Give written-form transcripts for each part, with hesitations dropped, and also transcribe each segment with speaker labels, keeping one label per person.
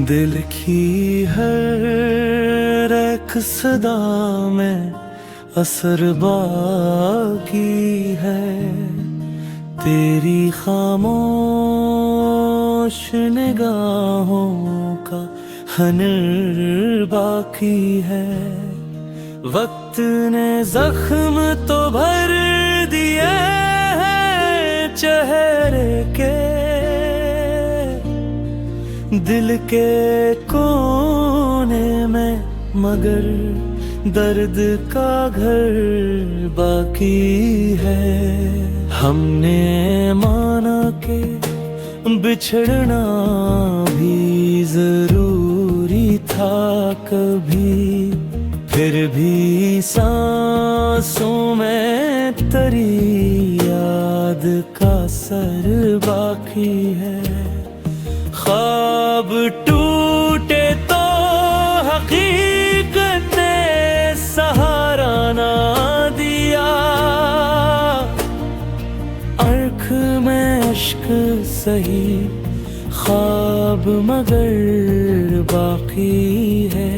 Speaker 1: दिल की हर एक सदा में असर बाकी है, तेरी खामोश निगाहों का हनर बाकी है। वक्त ने जख्म तो भर दिए हैं चेहरे के, दिल के कोने में मगर दर्द का घर बाकी है। हमने माना कि बिछड़ना भी जरूरी था कभी, फिर भी सांसों में तेरी याद का सर बाकी है। ख्वाब टूटे तो हकीकत ने सहारा ना दिया, आँख में अश्क सही ख्वाब मगर बाकी है।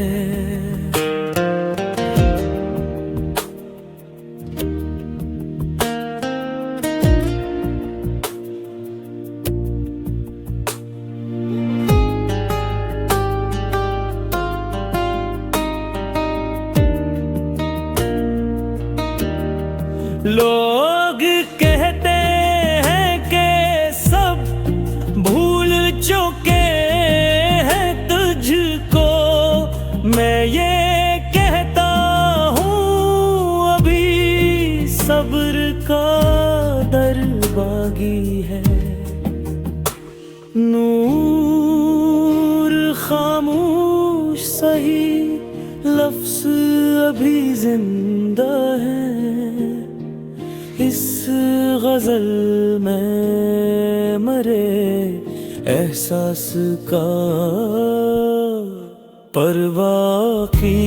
Speaker 1: लोग कहते हैं कि सब भूल चुके हैं तुझको, मैं ये कहता हूँ अभी सब्र का दर बाकी है। नूर खामोश सही लफ्ज़ अभी जिंदा है, इस गजल में मरे एहसास का परवाह की